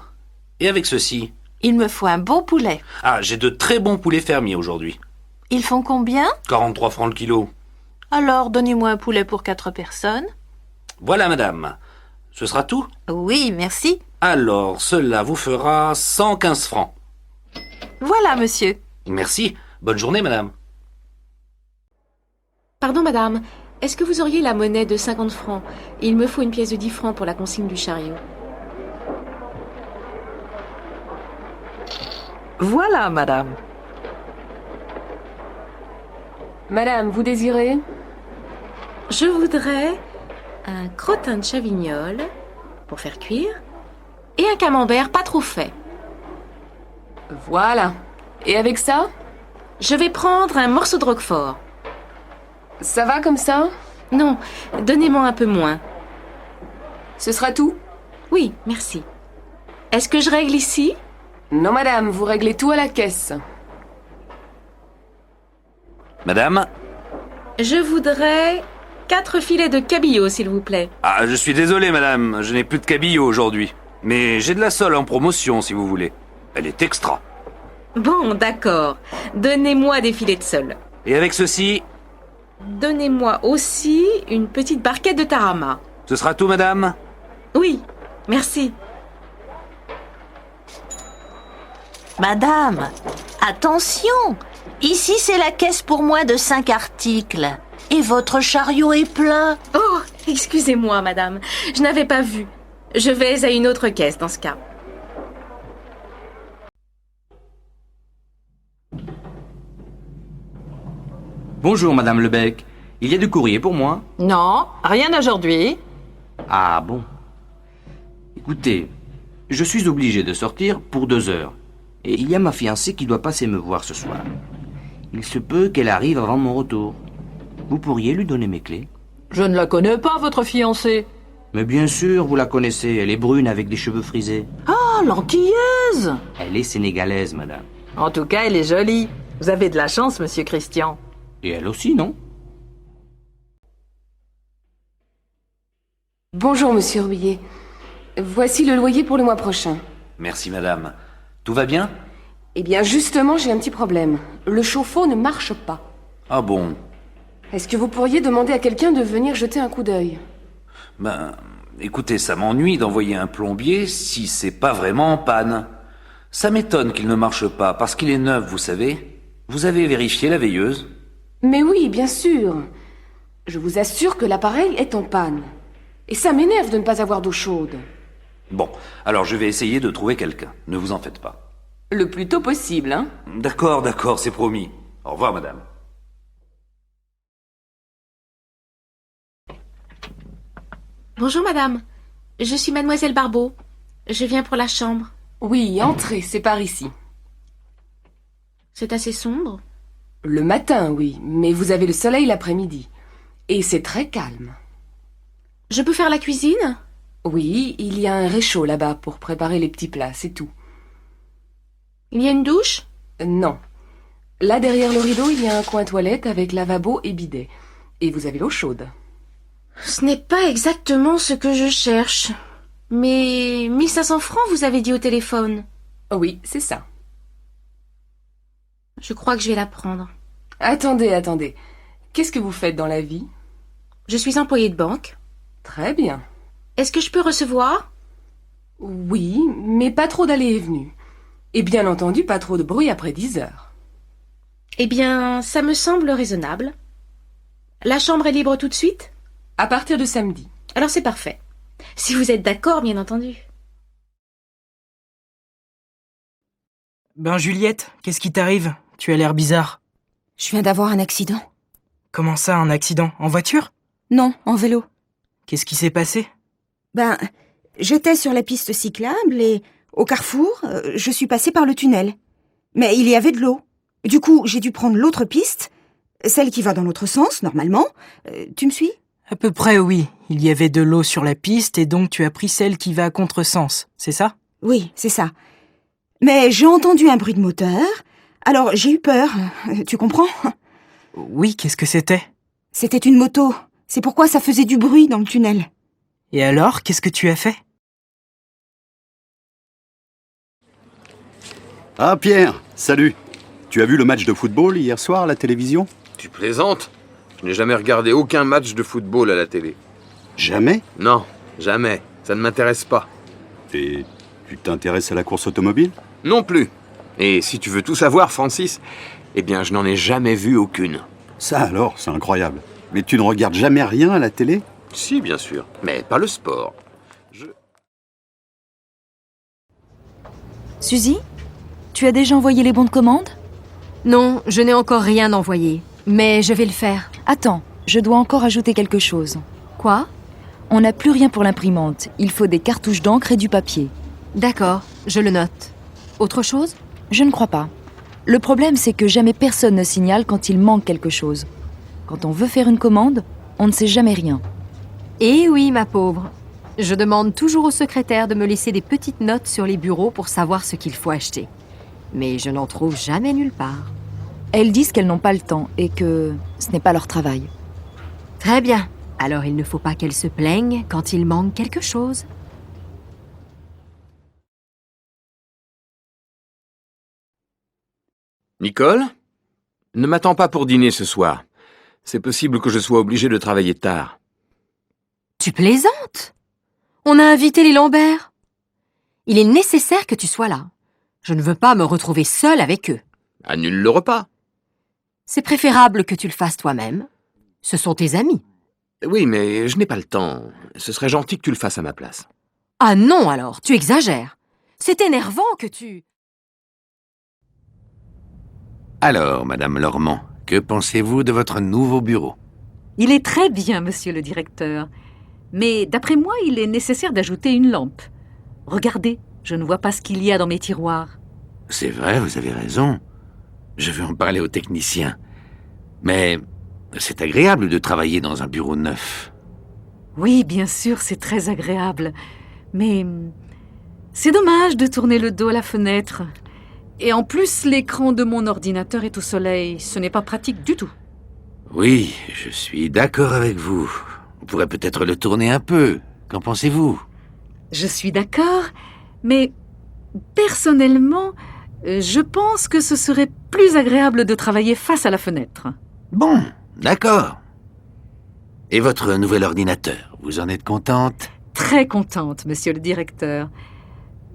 Et avec ceci? Il me faut un bon poulet. Ah, j'ai de très bons poulets fermiers aujourd'hui. Ils font combien? 43 francs le kilo. Alors, donnez-moi un poulet pour 4 personnes. Voilà madame. Ce sera tout? Oui, merci. Alors, cela vous fera 115 francs. Voilà, monsieur. Merci. Bonne journée madame. Pardon, madame. Est-ce que vous auriez la monnaie de 50 francs? Il me faut une pièce de 10 francs pour la consigne du chariot. Voilà, madame. Madame, vous désirez? Je voudrais un crottin de chavignol pour faire cuire et un camembert pas trop fait. Voilà. Et avec ça? Je vais prendre un morceau de roquefort. Ça va comme ça? Non, donnez-moi un peu moins. Ce sera tout? Oui, merci. Est-ce que je règle ici? Non, madame, vous réglez tout à la caisse. Madame? Je voudrais 4 filets de cabillaud, s'il vous plaît. Ah, je suis désolé madame, je n'ai plus de cabillaud aujourd'hui. Mais j'ai de la sole en promotion si vous voulez. Elle est extra. Bon, d'accord. Donnez-moi des filets de sole. Et avec ceci? Donnez-moi aussi une petite barquette de tarama. Ce sera tout madame? Oui, merci. Madame, attention. Ici, c'est la caisse pour moins de 5 articles. Et votre chariot est plein. Oh, excusez-moi, madame. Je n'avais pas vu. Je vais à une autre caisse dans ce cas. Bonjour, Madame Lebec. Il y a du courrier pour moi? Non, rien aujourd'hui. Ah bon. Écoutez, je suis obligé de sortir pour 2 heures. Et il y a ma fiancée qui doit passer me voir ce soir. Il se peut qu'elle arrive avant mon retour. Vous pourriez lui donner mes clés? Je ne la connais pas, votre fiancée. Mais bien sûr, vous la connaissez. Elle est brune avec des cheveux frisés. Ah, l'antillaise. Elle est sénégalaise, madame. En tout cas, elle est jolie. Vous avez de la chance, monsieur Christian. Et elle aussi, non? Bonjour, monsieur Rouillet. Voici le loyer pour le mois prochain. Merci madame. Tout va bien? Eh bien, justement, j'ai un petit problème. Le chauffe-eau ne marche pas. Ah bon? Est-ce que vous pourriez demander à quelqu'un de venir jeter un coup d'œil? Ben, écoutez, ça m'ennuie d'envoyer un plombier si c'est pas vraiment en panne. Ça m'étonne qu'il ne marche pas, parce qu'il est neuf, vous savez. Vous avez vérifié la veilleuse? Mais oui, bien sûr. Je vous assure que l'appareil est en panne. Et ça m'énerve de ne pas avoir d'eau chaude. Bon, alors je vais essayer de trouver quelqu'un. Ne vous en faites pas. Le plus tôt possible, hein? D'accord, c'est promis. Au revoir, madame. Bonjour, madame. Je suis mademoiselle Barbeau. Je viens pour la chambre. Oui, entrez, c'est par ici. C'est assez sombre. Le matin, oui, mais vous avez le soleil l'après-midi. Et c'est très calme. Je peux faire la cuisine? Oui, il y a un réchaud là-bas pour préparer les petits plats, c'est tout. Il y a une douche? Non. Là, derrière le rideau, il y a un coin toilette avec lavabo et bidet. Et vous avez l'eau chaude. Ce n'est pas exactement ce que je cherche. Mais 1500 francs, vous avez dit au téléphone. Oui, c'est ça. Je crois que je vais la prendre. Attendez. Qu'est-ce que vous faites dans la vie? Je suis employée de banque. Très bien. Est-ce que je peux recevoir? Oui, mais pas trop d'allées et venues. Et bien entendu, pas trop de bruit après 10 heures. Eh bien, ça me semble raisonnable. La chambre est libre tout de suite? À partir de samedi. Alors c'est parfait. Si vous êtes d'accord, bien entendu. Ben Juliette, qu'est-ce qui t'arrive? Tu as l'air bizarre. Je viens d'avoir un accident. Comment ça, un accident? En voiture? Non, en vélo. Qu'est-ce qui s'est passé? Ben, j'étais sur la piste cyclable et, au carrefour, je suis passée par le tunnel. Mais il y avait de l'eau. Du coup, j'ai dû prendre l'autre piste. Celle qui va dans l'autre sens, normalement. Tu me suis? À peu près, oui. Il y avait de l'eau sur la piste et donc tu as pris celle qui va à contresens, c'est ça? Oui, c'est ça. Mais j'ai entendu un bruit de moteur, alors j'ai eu peur. Tu comprends? Oui, qu'est-ce que c'était? C'était une moto. C'est pourquoi ça faisait du bruit dans le tunnel. Et alors, qu'est-ce que tu as fait? Ah Pierre, salut. Tu as vu le match de football hier soir à la télévision? Tu plaisantes? Je n'ai jamais regardé aucun match de football à la télé. Jamais? Non, jamais. Ça ne m'intéresse pas. Et tu t'intéresses à la course automobile? Non plus. Et si tu veux tout savoir, Francis, eh bien, je n'en ai jamais vu aucune. Ça alors, c'est incroyable. Mais tu ne regardes jamais rien à la télé? Si, bien sûr, mais pas le sport. Suzy, tu as déjà envoyé les bons de commande? Non, je n'ai encore rien envoyé, mais je vais le faire. Attends, je dois encore ajouter quelque chose. Quoi? On n'a plus rien pour l'imprimante. Il faut des cartouches d'encre et du papier. D'accord, je le note. Autre chose? Je ne crois pas. Le problème, c'est que jamais personne ne signale quand il manque quelque chose. Quand on veut faire une commande, on ne sait jamais rien. Eh oui, ma pauvre. Je demande toujours au secrétaire de me laisser des petites notes sur les bureaux pour savoir ce qu'il faut acheter. Mais je n'en trouve jamais nulle part. Elles disent qu'elles n'ont pas le temps et que ce n'est pas leur travail. Très bien. Alors il ne faut pas qu'elles se plaignent quand il manque quelque chose. Nicole? Ne m'attends pas pour dîner ce soir. C'est possible que je sois obligé de travailler tard. Tu plaisantes? On a invité les Lambert. Il est nécessaire que tu sois là. Je ne veux pas me retrouver seule avec eux. Annule le repas. C'est préférable que tu le fasses toi-même. Ce sont tes amis. Oui, mais je n'ai pas le temps. Ce serait gentil que tu le fasses à ma place. Ah non alors, tu exagères. C'est énervant que tu... Alors, Madame Lormand, que pensez-vous de votre nouveau bureau? Il est très bien, monsieur le directeur. Mais d'après moi, il est nécessaire d'ajouter une lampe. Regardez, je ne vois pas ce qu'il y a dans mes tiroirs. C'est vrai, vous avez raison. Je vais en parler au technicien. Mais c'est agréable de travailler dans un bureau neuf. Oui, bien sûr, c'est très agréable. Mais c'est dommage de tourner le dos à la fenêtre. Et en plus, l'écran de mon ordinateur est au soleil. Ce n'est pas pratique du tout. Oui, je suis d'accord avec vous. On pourrait peut-être le tourner un peu. Qu'en pensez-vous? Je suis d'accord, mais personnellement, je pense que ce serait plus agréable de travailler face à la fenêtre. Bon, d'accord. Et votre nouvel ordinateur, vous en êtes contente? Très contente, monsieur le directeur.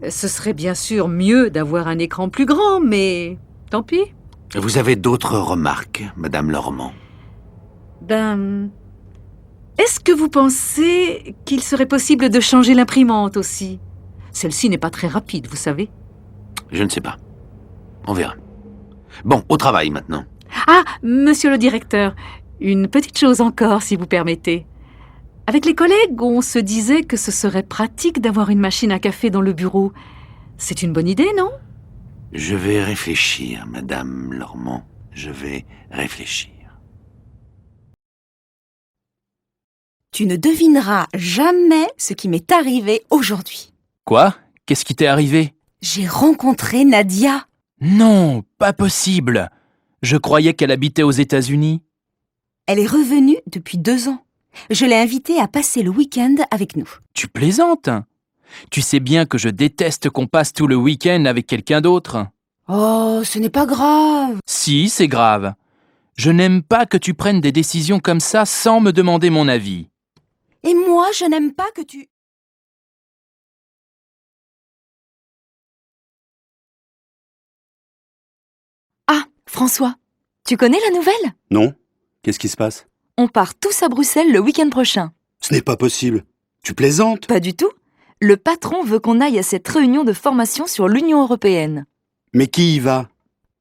Ce serait bien sûr mieux d'avoir un écran plus grand, mais tant pis. Vous avez d'autres remarques, Madame Lormand? Est-ce que vous pensez qu'il serait possible de changer l'imprimante aussi? Celle-ci n'est pas très rapide, vous savez. Je ne sais pas. On verra. Bon, au travail maintenant. Ah, monsieur le directeur, une petite chose encore, si vous permettez. Avec les collègues, on se disait que ce serait pratique d'avoir une machine à café dans le bureau. C'est une bonne idée, non? Je vais réfléchir, Madame Lormand. Je vais réfléchir. Tu ne devineras jamais ce qui m'est arrivé aujourd'hui. Quoi? Qu'est-ce qui t'est arrivé? J'ai rencontré Nadia. Non, pas possible. Je croyais qu'elle habitait aux États-Unis. Elle est revenue depuis 2 ans. Je l'ai invitée à passer le week-end avec nous. Tu plaisantes? Tu sais bien que je déteste qu'on passe tout le week-end avec quelqu'un d'autre. Oh, ce n'est pas grave. Si, c'est grave. Je n'aime pas que tu prennes des décisions comme ça sans me demander mon avis. Et moi, je n'aime pas que tu... Ah, François, tu connais la nouvelle? Non. Qu'est-ce qui se passe? On part tous à Bruxelles le week-end prochain. Ce n'est pas possible. Tu plaisantes? Pas du tout. Le patron veut qu'on aille à cette réunion de formation sur l'Union européenne. Mais qui y va?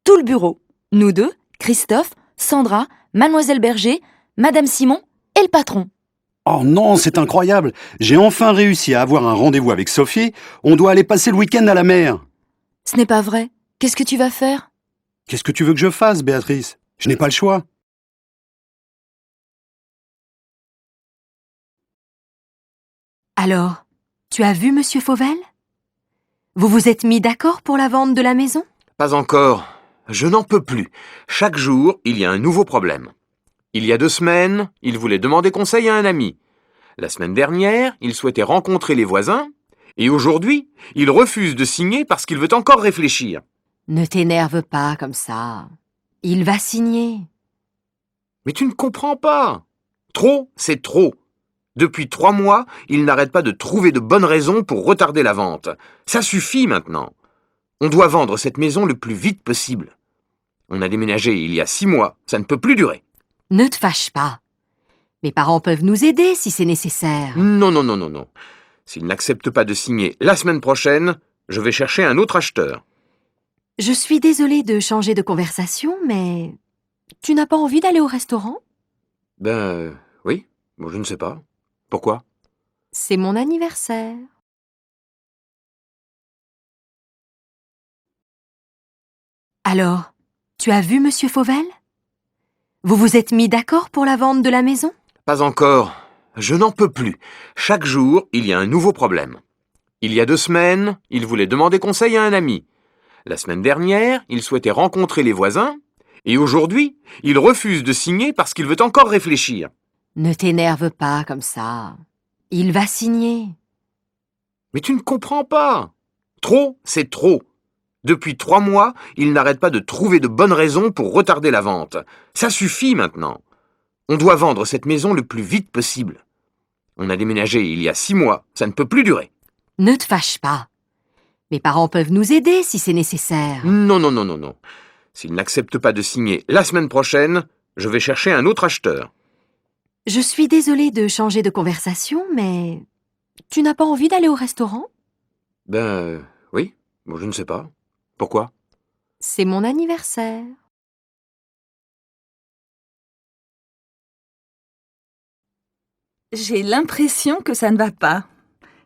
Tout le bureau. Nous deux, Christophe, Sandra, Mademoiselle Berger, Madame Simon et le patron. Oh non, c'est incroyable. J'ai enfin réussi à avoir un rendez-vous avec Sophie. On doit aller passer le week-end à la mer. Ce n'est pas vrai. Qu'est-ce que tu vas faire? Qu'est-ce que tu veux que je fasse, Béatrice? Je n'ai pas le choix. Alors, tu as vu Monsieur Fauvel? Vous vous êtes mis d'accord pour la vente de la maison? Pas encore. Je n'en peux plus. Chaque jour, il y a un nouveau problème. Il y a 2 semaines, il voulait demander conseil à un ami. La semaine dernière, il souhaitait rencontrer les voisins. Et aujourd'hui, il refuse de signer parce qu'il veut encore réfléchir. Ne t'énerve pas comme ça. Il va signer. Mais tu ne comprends pas. Trop, c'est trop. Depuis 3 mois, il n'arrête pas de trouver de bonnes raisons pour retarder la vente. Ça suffit maintenant. On doit vendre cette maison le plus vite possible. On a déménagé il y a 6 mois. Ça ne peut plus durer. Ne te fâche pas. Mes parents peuvent nous aider si c'est nécessaire. Non, non, non, non, non. S'il n'accepte pas de signer la semaine prochaine, je vais chercher un autre acheteur. Je suis désolée de changer de conversation, mais tu n'as pas envie d'aller au restaurant? Oui. Bon, je ne sais pas. Pourquoi? C'est mon anniversaire. Alors, tu as vu Monsieur Fauvel? Vous vous êtes mis d'accord pour la vente de la maison? Pas encore. Je n'en peux plus. Chaque jour, il y a un nouveau problème. Il y a 2 semaines, il voulait demander conseil à un ami. La semaine dernière, il souhaitait rencontrer les voisins. Et aujourd'hui, il refuse de signer parce qu'il veut encore réfléchir. Ne t'énerve pas comme ça. Il va signer. Mais tu ne comprends pas. Trop, c'est trop. Depuis 3 mois, il n'arrête pas de trouver de bonnes raisons pour retarder la vente. Ça suffit maintenant. On doit vendre cette maison le plus vite possible. On a déménagé il y a 6 mois. Ça ne peut plus durer. Ne te fâche pas. Mes parents peuvent nous aider si c'est nécessaire. Non, non, non, non, non. S'il n'accepte pas de signer la semaine prochaine, je vais chercher un autre acheteur. Je suis désolée de changer de conversation, mais tu n'as pas envie d'aller au restaurant? Oui. Bon, je ne sais pas. Pourquoi? C'est mon anniversaire. J'ai l'impression que ça ne va pas.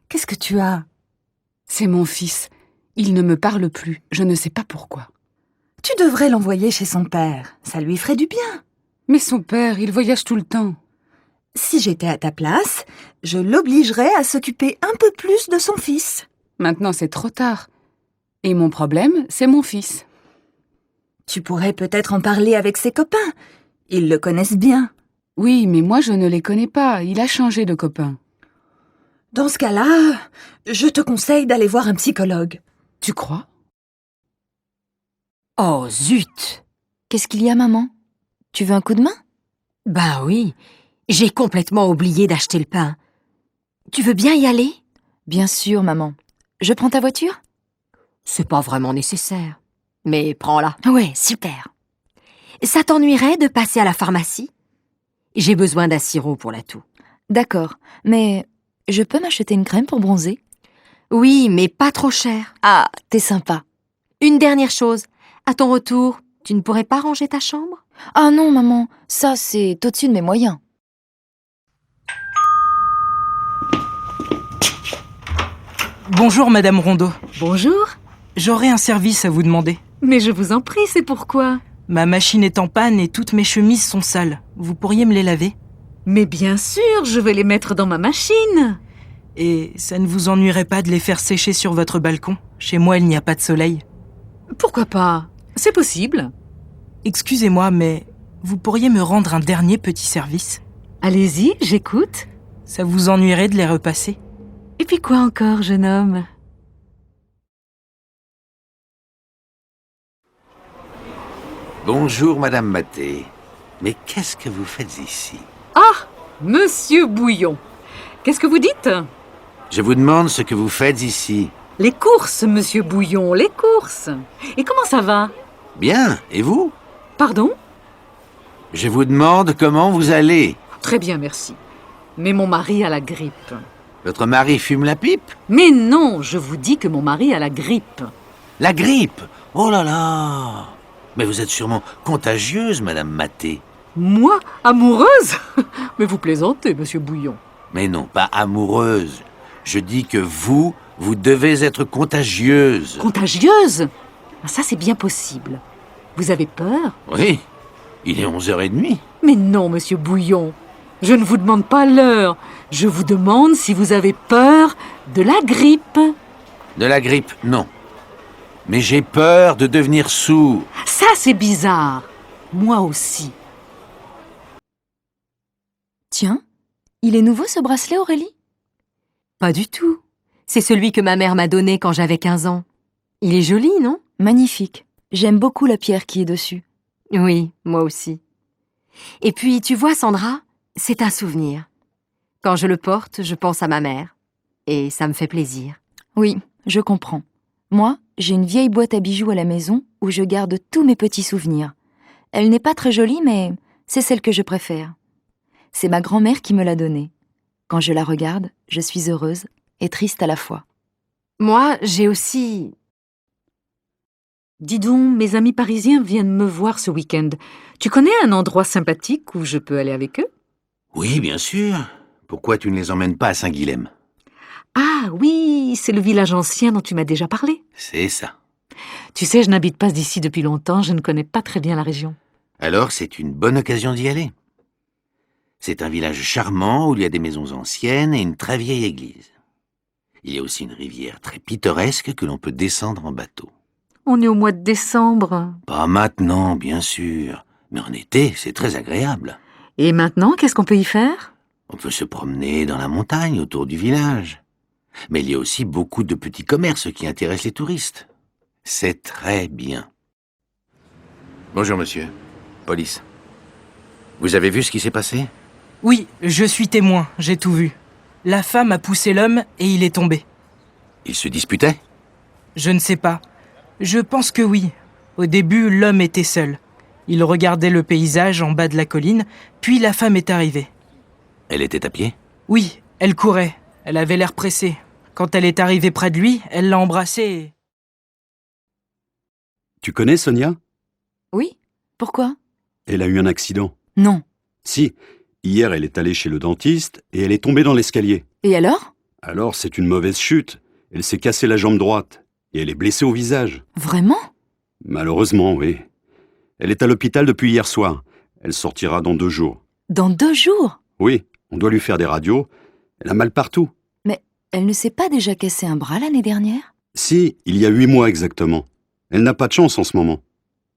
Qu'est-ce que tu as? C'est mon fils. Il ne me parle plus. Je ne sais pas pourquoi. Tu devrais l'envoyer chez son père. Ça lui ferait du bien. Mais son père, il voyage tout le temps. Si j'étais à ta place, je l'obligerais à s'occuper un peu plus de son fils. Maintenant, c'est trop tard. Et mon problème, c'est mon fils. Tu pourrais peut-être en parler avec ses copains. Ils le connaissent bien. Oui, mais moi, je ne les connais pas. Il a changé de copain. Dans ce cas-là, je te conseille d'aller voir un psychologue. Tu crois? Oh, zut! Qu'est-ce qu'il y a, maman? Tu veux un coup de main? Ben oui, j'ai complètement oublié d'acheter le pain. Tu veux bien y aller? Bien sûr, maman. Je prends ta voiture? C'est pas vraiment nécessaire. Mais prends-la. Ouais, super. Ça t'ennuierait de passer à la pharmacie? J'ai besoin d'un sirop pour la toux. D'accord, mais je peux m'acheter une crème pour bronzer? Oui, mais pas trop cher. Ah, t'es sympa. Une dernière chose. À ton retour, tu ne pourrais pas ranger ta chambre? Ah non, maman, ça c'est au-dessus de mes moyens. Bonjour, Madame Rondeau. Bonjour. J'aurais un service à vous demander. Mais je vous en prie, c'est pourquoi? Ma machine est en panne et toutes mes chemises sont sales. Vous pourriez me les laver? Mais bien sûr, je vais les mettre dans ma machine. Et ça ne vous ennuierait pas de les faire sécher sur votre balcon? Chez moi, il n'y a pas de soleil. Pourquoi pas? C'est possible. Excusez-moi, mais vous pourriez me rendre un dernier petit service? Allez-y, j'écoute. Ça vous ennuierait de les repasser? Et puis quoi encore, jeune homme? Bonjour, Madame Maté. Mais qu'est-ce que vous faites ici? Ah, Monsieur Bouillon. Qu'est-ce que vous dites? Je vous demande ce que vous faites ici. Les courses, Monsieur Bouillon, les courses. Et comment ça va? Bien, et vous? Pardon? Je vous demande comment vous allez. Très bien, merci. Mais mon mari a la grippe. Votre mari fume la pipe? Mais non, je vous dis que mon mari a la grippe. La grippe? Oh là là! Mais vous êtes sûrement contagieuse, Madame Maté. Moi, amoureuse? Mais vous plaisantez, Monsieur Bouillon. Mais non, pas amoureuse. Je dis que vous devez être contagieuse. Contagieuse? Ça, c'est bien possible. Vous avez peur? Oui, il est 11h30. Mais non, Monsieur Bouillon. Je ne vous demande pas l'heure. Je vous demande si vous avez peur de la grippe. De la grippe, non. Mais j'ai peur de devenir sourd. Ça, c'est bizarre. Moi aussi. Tiens, il est nouveau ce bracelet, Aurélie? Pas du tout. C'est celui que ma mère m'a donné quand j'avais 15 ans. Il est joli, non? Magnifique. J'aime beaucoup la pierre qui est dessus. Oui, moi aussi. Et puis, tu vois, Sandra, c'est un souvenir. Quand je le porte, je pense à ma mère. Et ça me fait plaisir. Oui, je comprends. Moi, j'ai une vieille boîte à bijoux à la maison où je garde tous mes petits souvenirs. Elle n'est pas très jolie, mais c'est celle que je préfère. C'est ma grand-mère qui me l'a donnée. Quand je la regarde, je suis heureuse et triste à la fois. Moi, j'ai aussi... Dis donc, mes amis parisiens viennent me voir ce week-end. Tu connais un endroit sympathique où je peux aller avec eux? Oui, bien sûr. Pourquoi tu ne les emmènes pas à Saint-Guilhem? Ah oui, c'est le village ancien dont tu m'as déjà parlé. C'est ça. Tu sais, je n'habite pas d'ici depuis longtemps, je ne connais pas très bien la région. Alors, c'est une bonne occasion d'y aller. C'est un village charmant où il y a des maisons anciennes et une très vieille église. Il y a aussi une rivière très pittoresque que l'on peut descendre en bateau. On est au mois de décembre. Pas maintenant, bien sûr. Mais en été, c'est très agréable. Et maintenant, qu'est-ce qu'on peut y faire? On peut se promener dans la montagne autour du village. Mais il y a aussi beaucoup de petits commerces qui intéressent les touristes. C'est très bien. Bonjour, monsieur. Police. Vous avez vu ce qui s'est passé? Oui, je suis témoin, j'ai tout vu. La femme a poussé l'homme et il est tombé. Ils se disputaient? Je ne sais pas. Je pense que oui. Au début, l'homme était seul. Il regardait le paysage en bas de la colline, puis la femme est arrivée. Elle était à pied? Oui, elle courait. Elle avait l'air pressée. Quand elle est arrivée près de lui, elle l'a embrassé et... Tu connais Sonia? Oui, pourquoi? Elle a eu un accident. Non. Si, hier elle est allée chez le dentiste et elle est tombée dans l'escalier. Et alors? Alors c'est une mauvaise chute. Elle s'est cassée la jambe droite et elle est blessée au visage. Vraiment? Malheureusement, oui. Elle est à l'hôpital depuis hier soir. Elle sortira dans 2 jours. Dans 2 jours? Oui, on doit lui faire des radios. Elle a mal partout. Mais elle ne s'est pas déjà cassé un bras l'année dernière? Si, il y a 8 mois exactement. Elle n'a pas de chance en ce moment.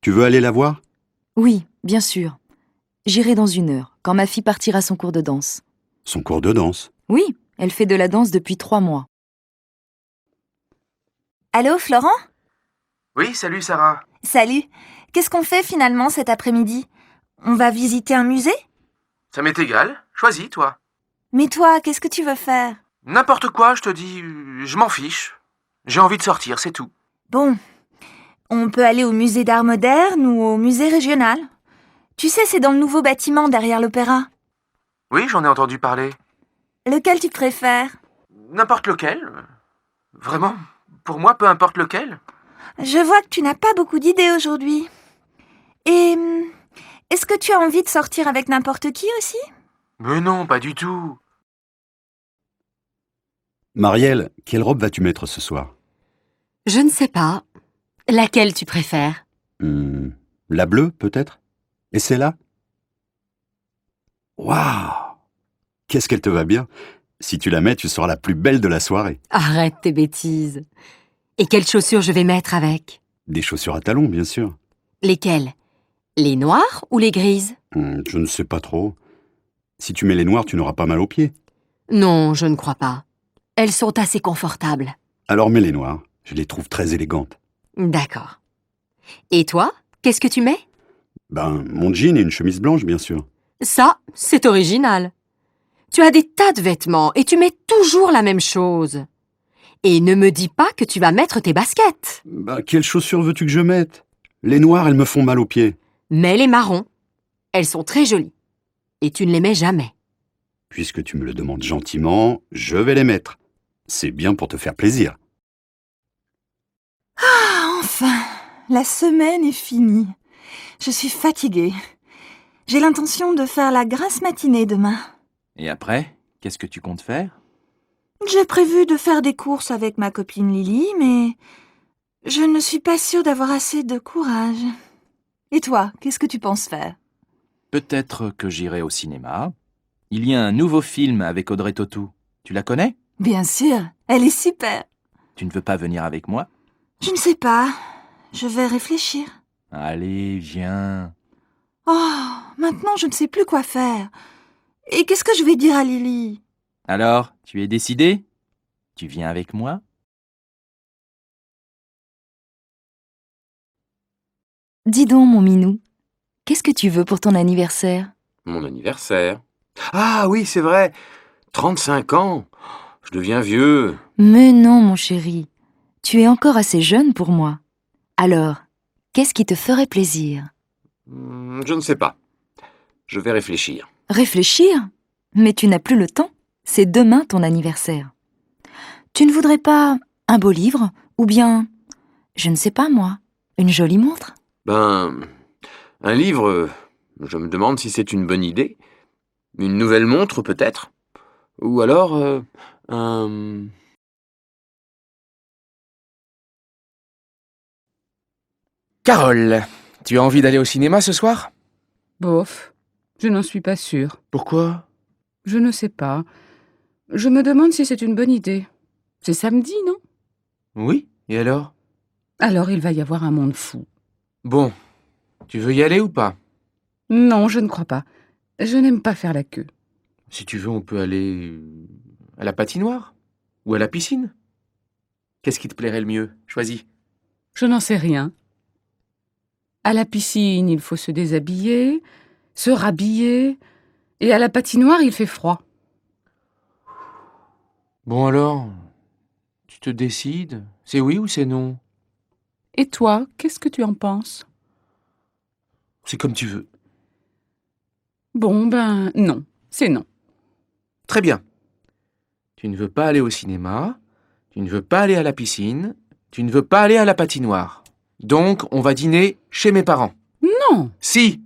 Tu veux aller la voir? Oui, bien sûr. J'irai dans 1 heure, quand ma fille partira à son cours de danse. Son cours de danse? Oui, elle fait de la danse depuis 3 mois. Allô, Florent? Oui, salut Sarah. Salut. Qu'est-ce qu'on fait finalement cet après-midi? On va visiter un musée? Ça m'est égal. Choisis, toi. Mais toi, qu'est-ce que tu veux faire? N'importe quoi, je te dis, je m'en fiche. J'ai envie de sortir, c'est tout. Bon, on peut aller au musée d'art moderne ou au musée régional. Tu sais, c'est dans le nouveau bâtiment derrière l'opéra. Oui, j'en ai entendu parler. Lequel tu préfères? N'importe lequel. Vraiment, pour moi, peu importe lequel. Je vois que tu n'as pas beaucoup d'idées aujourd'hui. Et est-ce que tu as envie de sortir avec n'importe qui aussi? Mais non, pas du tout. Marielle, quelle robe vas-tu mettre ce soir? Je ne sais pas. Laquelle tu préfères? La bleue, peut-être? Et celle-là? Waouh! Qu'est-ce qu'elle te va bien! Si tu la mets, tu seras la plus belle de la soirée. Arrête tes bêtises. Et quelles chaussures je vais mettre avec? Des chaussures à talons, bien sûr. Lesquelles? Les noires ou les grises? Je ne sais pas trop. Si tu mets les noires, tu n'auras pas mal aux pieds. Non, je ne crois pas. Elles sont assez confortables. Alors mets les noires. Je les trouve très élégantes. D'accord. Et toi, qu'est-ce que tu mets? Mon jean et une chemise blanche, bien sûr. Ça, c'est original. Tu as des tas de vêtements et tu mets toujours la même chose. Et ne me dis pas que tu vas mettre tes baskets. Quelles chaussures veux-tu que je mette? Les noires, elles me font mal aux pieds. Mets les marrons. Elles sont très jolies. Et tu ne les mets jamais. Puisque tu me le demandes gentiment, je vais les mettre. C'est bien pour te faire plaisir. Ah, enfin, la semaine est finie. Je suis fatiguée. J'ai l'intention de faire la grasse matinée demain. Et après, qu'est-ce que tu comptes faire? J'ai prévu de faire des courses avec ma copine Lily, mais je ne suis pas sûre d'avoir assez de courage. Et toi, qu'est-ce que tu penses faire? Peut-être que j'irai au cinéma. Il y a un nouveau film avec Audrey Tautou. Tu la connais? Bien sûr, elle est super. Tu ne veux pas venir avec moi? Je ne sais pas. Je vais réfléchir. Allez, viens. Oh, maintenant je ne sais plus quoi faire. Et qu'est-ce que je vais dire à Lily? Alors, tu es décidé? Tu viens avec moi? Dis donc, mon minou, qu'est-ce que tu veux pour ton anniversaire? Mon anniversaire. Ah oui, c'est vrai. 35 ans. Je deviens vieux. Mais non, mon chéri, tu es encore assez jeune pour moi. Alors, qu'est-ce qui te ferait plaisir? Je ne sais pas. Je vais réfléchir. Réfléchir? Mais tu n'as plus le temps. C'est demain ton anniversaire. Tu ne voudrais pas un beau livre? Ou bien, je ne sais pas moi, une jolie montre? Un livre, je me demande si c'est une bonne idée. Une nouvelle montre, peut-être. Ou alors, un... Carole, tu as envie d'aller au cinéma ce soir? Bof, je n'en suis pas sûre. Pourquoi? Je ne sais pas. Je me demande si c'est une bonne idée. C'est samedi, non? Oui, et alors? Alors il va y avoir un monde fou. Bon, tu veux y aller ou pas? Non, je ne crois pas. Je n'aime pas faire la queue. Si tu veux, on peut aller à la patinoire ou à la piscine. Qu'est-ce qui te plairait le mieux? Choisis. Je n'en sais rien. À la piscine, il faut se déshabiller, se rhabiller, et à la patinoire, il fait froid. Bon alors, tu te décides? C'est oui ou c'est non? Et toi, qu'est-ce que tu en penses? C'est comme tu veux. Bon, non, c'est non. Très bien. Tu ne veux pas aller au cinéma, tu ne veux pas aller à la piscine, tu ne veux pas aller à la patinoire. Donc, on va dîner chez mes parents. Non! Si!